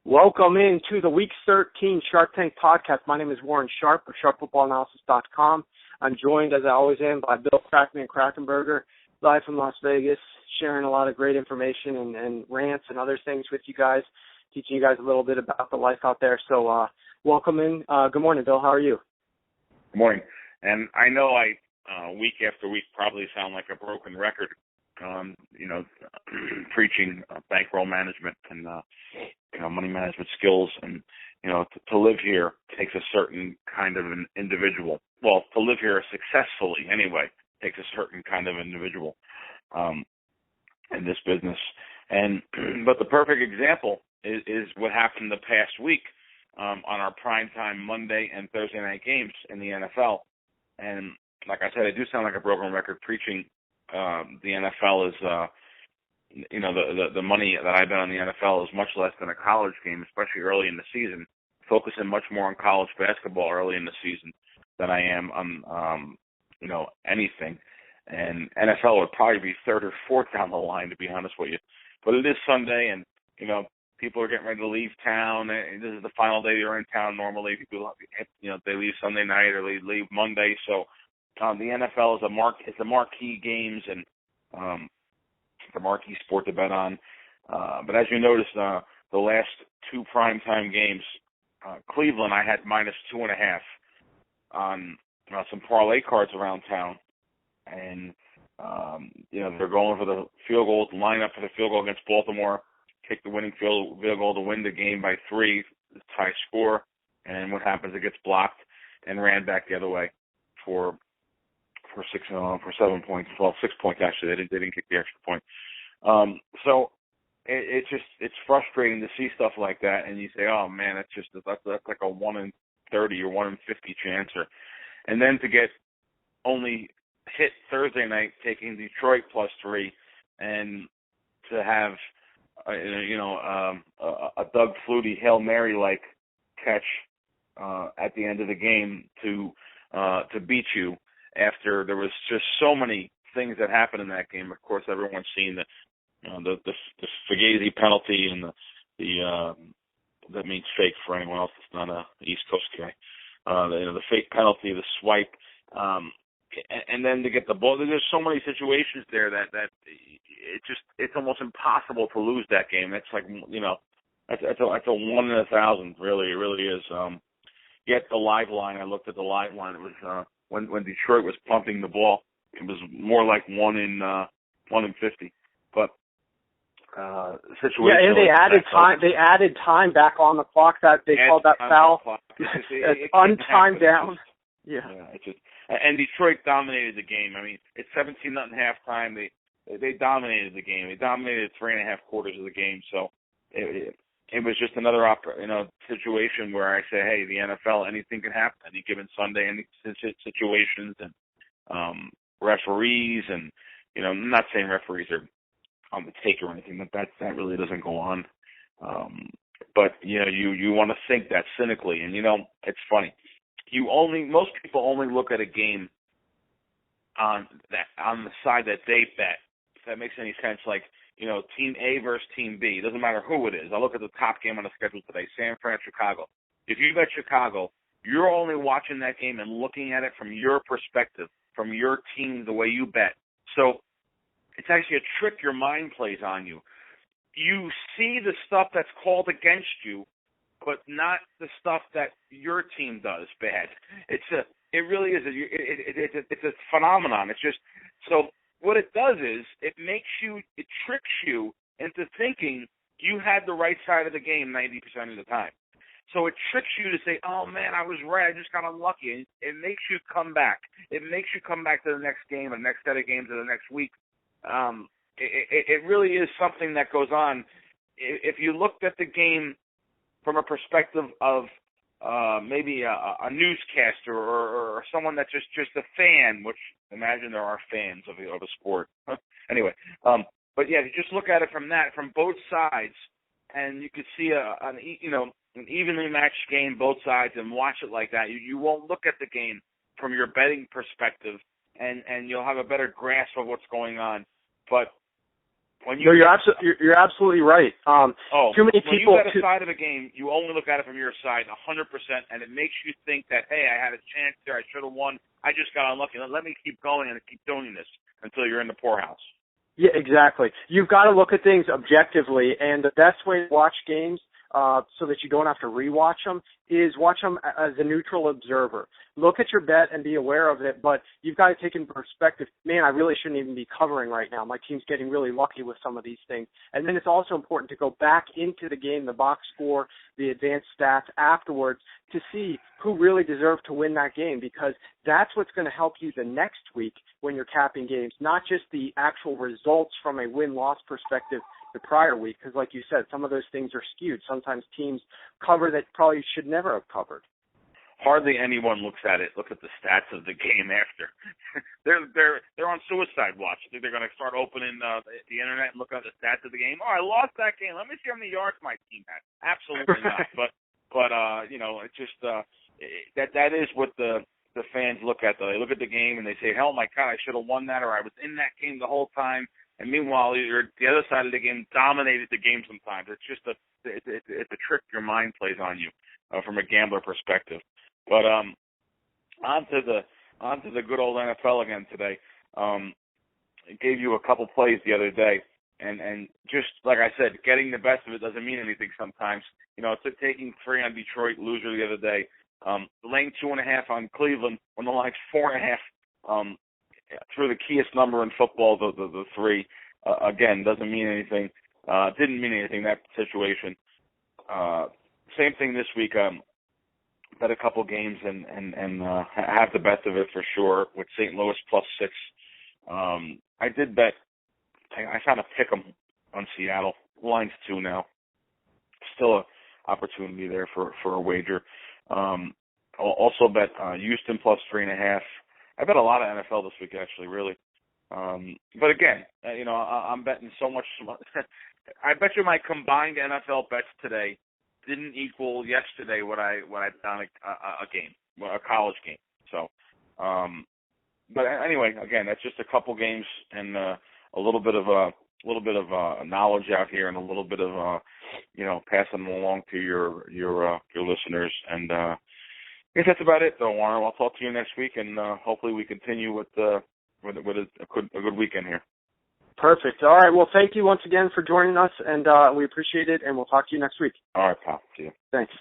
Welcome into the Week 13 Shark Tank podcast. My name is Warren Sharp of SharpFootballAnalysis.com. I'm joined, as I always am, by Bill Krackman and Krackenberger, live from Las Vegas, sharing a lot of great information and rants and other things with you guys, teaching you guys a little bit about the life out there. So welcome in. Good morning, Bill. How are you? Good morning. And I know I, week after week, probably sound like a broken record, preaching bankroll management and, money management skills. And, to live here takes a certain kind of an individual. Well, to live here successfully, anyway, takes a certain kind of individual in this business. But the perfect example is what happened the past week on our primetime Monday and Thursday night games in the NFL. And like I said, I do sound like a broken record preaching. The NFL is, the money that I bet on the NFL is much less than a college game, especially early in the season. Focusing much more on college basketball early in the season than I am on, anything. And NFL would probably be third or fourth down the line, to be honest with you. But it is Sunday, and, people are getting ready to leave town. This is the final day they're in town normally. People, they leave Sunday night or they leave Monday. So the NFL is a marquee games and the marquee sport to bet on. But as you noticed, the last two primetime games, Cleveland, I had -2.5 on some parlay cards around town. And, they're going for the field goal, line up for the field goal against Baltimore, kick the winning field goal to win the game by 3, tie score. And what happens? It gets blocked and ran back the other way for 7 points. Well, 6 points actually. They didn't kick the extra point. So it's frustrating to see stuff like that, and you say, oh man, that's like a 1 in 30 or 1 in 50 chance, and then to get only hit Thursday night taking Detroit +3, and to have a Doug Flutie Hail Mary like catch at the end of the game to beat you. After there was just so many things that happened in that game. Of course, everyone's seen the Fugazi penalty and the that means fake for anyone else that's not a East Coast guy. The fake penalty, the swipe, and then to get the ball. There's so many situations there that it's almost impossible to lose that game. It's like that's a 1 in 1,000. Really, it really is. Yet the live line. I looked at the live line. It was. When Detroit was pumping the ball, it was more like 1 in 50. But situation. Yeah, and they added time. They added time back on the clock. That they called that foul. It's untimed down. Yeah. And Detroit dominated the game. I mean, it's 17-0 halftime. They dominated the game. They dominated 3.5 quarters of the game. So it was just another situation where I say, hey, the NFL, anything can happen any given Sunday, any situations, and referees, and I'm not saying referees are on the take or anything, but that really doesn't go on. But you want to think that cynically, and it's funny. Most people only look at a game on the side that they bet. If that makes any sense, like. Team A versus Team B. It doesn't matter who it is. I look at the top game on the schedule today, San Fran, Chicago. If you bet Chicago, you're only watching that game and looking at it from your perspective, from your team, the way you bet. So it's actually a trick your mind plays on you. You see the stuff that's called against you, but not the stuff that your team does bad. It really is. It's a phenomenon. It's just so. What it does is it tricks you into thinking you had the right side of the game 90% of the time. So it tricks you to say, oh man, I was right, I just got unlucky. And it makes you come back. It makes you come back to the next game, the next set of games, or the next week. It really is something that goes on. If you looked at the game from a perspective of maybe a newscaster or someone that's just a fan, which imagine there are fans of a sport. Anyway, but yeah, you just look at it from both sides, and you could see an evenly matched game, both sides, and watch it like that. You won't look at the game from your betting perspective, and you'll have a better grasp of what's going on. But You're absolutely right. Too many people. When you get a side of a game, you only look at it from your side 100%, and it makes you think that, hey, I had a chance there, I should have won, I just got unlucky. Let me keep going and keep doing this until you're in the poorhouse. Yeah, exactly. You've got to look at things objectively, and the best way to watch games so that you don't have to rewatch them is watch them as a neutral observer. Look at your bet and be aware of it, but you've got to take in perspective, man, I really shouldn't even be covering right now. My team's getting really lucky with some of these things. And then it's also important to go back into the game, the box score, the advanced stats afterwards to see who really deserved to win that game, because that's what's going to help you the next week when you're capping games, not just the actual results from a win-loss perspective the prior week, because like you said, some of those things are skewed. Sometimes teams cover that probably should never have covered. Hardly anyone looks at it. Look at the stats of the game after. they're on suicide watch. I think they're going to start opening the internet and look at the stats of the game. Oh, I lost that game. Let me see how many yards my team had. Absolutely not. But it's just that is what the fans look at. Though they look at the game and they say, "Hell, my God, I should have won that," or "I was in that game the whole time." And meanwhile, the other side of the game dominated the game sometimes. It's just it's a trick your mind plays on you from a gambler perspective. But on to the good old NFL again today. It gave you a couple plays the other day, and just like I said, getting the best of it doesn't mean anything sometimes. It's taking 3 on Detroit, loser the other day. Laying 2.5 on Cleveland when the line's 4.5. Through the keyest number in football, the 3, again, doesn't mean anything. Didn't mean anything, that situation. Same thing this week. Bet a couple games and have the best of it for sure with St. Louis +6. I did bet. I found a pick 'em on Seattle. Line's 2 now. Still a opportunity there for a wager. Also bet Houston +3.5. I bet a lot of NFL this week, actually, really. But again, I'm betting so much. I bet you my combined NFL bets today didn't equal yesterday what I bet on a game, a college game. So, but anyway, again, that's just a couple games and a little bit of knowledge out here and a little bit of passing them along to your listeners. And I guess that's about it, though, Warren. I'll talk to you next week, and hopefully we continue with a good weekend here. Perfect. All right. Well, thank you once again for joining us, and we appreciate it, and we'll talk to you next week. All right, pal. See you. Thanks.